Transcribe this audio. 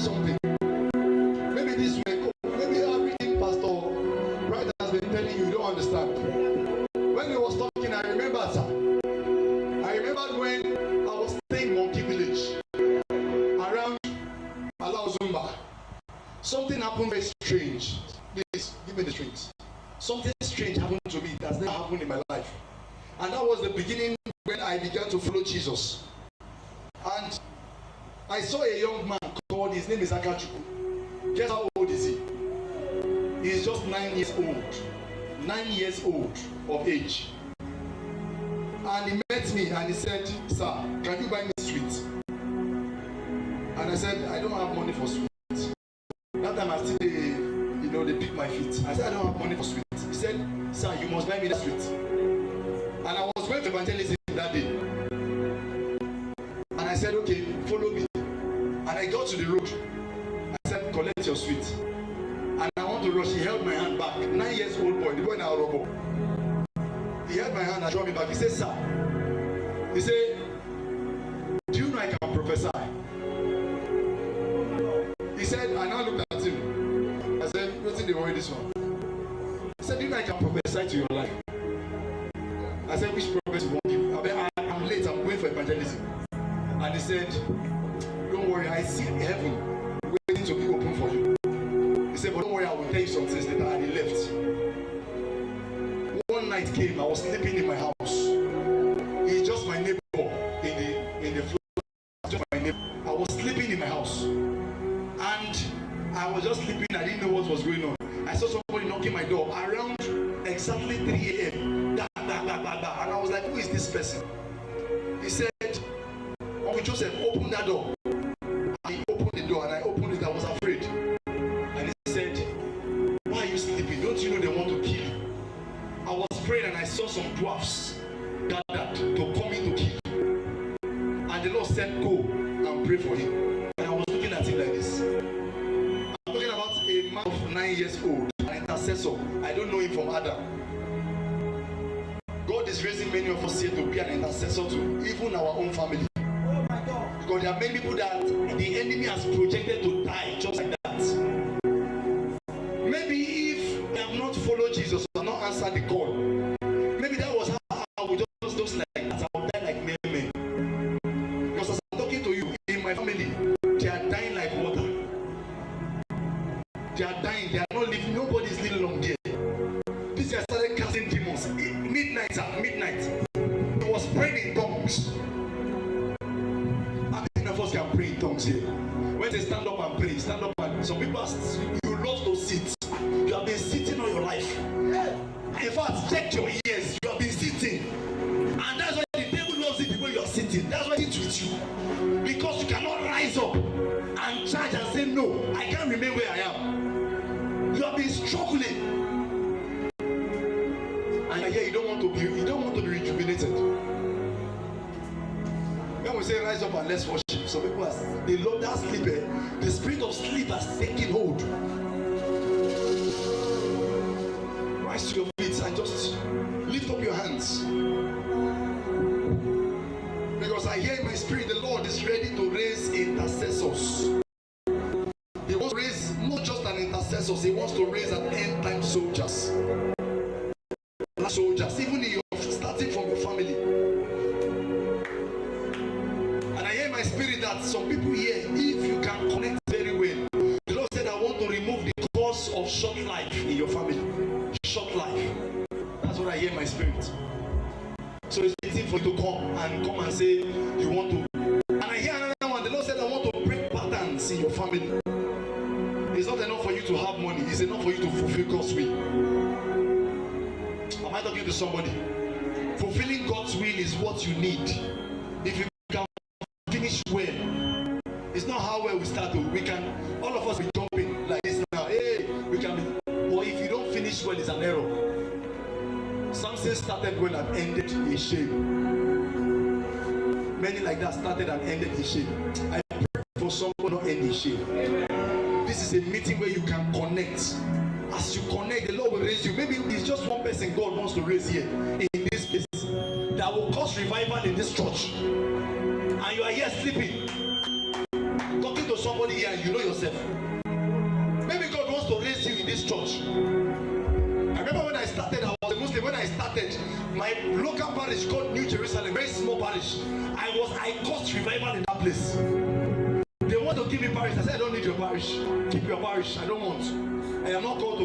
something. Maybe this way, maybe everything Pastor Bright has been telling you, you don't understand. When he was talking, I remember, sir. I remember when I was staying in Monkey Village around Alauzumba. Something happened very strange. Please give me the strings. Something strange happened to me that's never happened in my life. And that was the beginning when I began to follow Jesus. And I saw a young man called, his name is Akachuku. Guess how old is he? He's just 9 years old. 9 years old of age. And he met me and he said, "Sir, can you buy me sweets?" And I said, "I don't have money for sweets." That time I still, they pick my feet. I said, "I don't have money for sweets." He said, "Sir, you must buy me that sweet." And I was going to evangelism that day. And I said, "Okay, follow me." And I got to the road. I said, "Collect your sweet." And I want to rush. He held my hand back. 9 years old boy, the boy now robot. He held my hand and drew me back. He said, "Sir," he said, "do you know I can prophesy?" He said, and I looked at him. I said, "What's in the worry this one?" He said, "Do you know I can prophesy to your life?" I said, "Which prophecy you want to give?" I'm late, I'm going for evangelism. And he said, "Don't worry, I see heaven waiting to be open for you." He said, "But don't worry, I will tell you some things later." And he left. One night came, I was sleeping in my house. He's just my neighbor in the floor. Just my neighbor. I was sleeping in my house. And I was just sleeping, I didn't know what was going on. I saw somebody knocking my door around exactly 3 a.m. And I was like, "Who is this person?" He said, "Uncle Joseph, open that door." And he opened the door and I opened it. I was afraid. And he said, "Why are you sleeping? Don't you know they want to kill you?" I was praying and I saw some dwarfs gathered to come in to kill you. And the Lord said, "Go and pray for him." And I was looking at him like this. I'm talking about a man of 9 years old, an intercessor. I don't know him from Adam. God is raising many of us here to be an intercessor to even our own family. Oh my God. Because there are many people that the enemy has projected to die just like that. Maybe if they have not followed Jesus or not answered the call, maybe that was how I would just like that. I would die like me. Because as I'm talking to you, in my family, they are dying like water. They are dying. They are not living. Nobody is living long there. This guy started casting demons. Midnight. He was praying in tongues. How many of us can pray in tongues here? When they stand up and pray, stand up and some people you love to sit. You have been sitting all your life. In fact, check your ears. You have been sitting. And that's why the devil loves the people you are sitting. That's why he treats you. Because you cannot rise up and charge and say, "No, I can't remain where I am." You have been struggling. And yet you don't want to be rejuvenated. When we say rise up and let's worship, some people they love that sleep. The spirit of sleep has taken hold. Rise to your feet and just lift up your hands. Because I hear in my spirit the Lord is ready to raise intercessors. He wants to raise not just an intercessors, he wants to raise an end time soldiers. Soldiers, even in your starting from your family. And I hear in my spirit that some people here, if you can connect very well, the Lord said, "I want to remove the cause of short life in your family." Short life. That's what I hear in my spirit. So it's easy for you to come and say you want to. And I hear another one. The Lord said, "I want to break patterns in your family." It's not enough for you to have money. It's enough for you to fulfill God's will. Am I talking to somebody? Fulfilling God's will is what you need. If you can finish well, it's not how well we start. We can, all of us be jumping like this now. Hey, we can be. Or if you don't finish well, it's an error. Something started well and ended in shame. Many like that started and ended in shame. I pray for someone not end in shame. This is a meeting where you can connect. As you connect, the Lord will raise you. Maybe it's just one person God wants to raise here in this place that will cause revival in this church. And you are here sleeping, talking to somebody here, and you know yourself. wants to raise you in this church. I remember when I started, I was a Muslim. When I started, my local parish called New Jerusalem, very small parish. I caused revival in that place. They want to give me parish. I said, I don't need your parish. Keep your parish. I don't want. I am not called to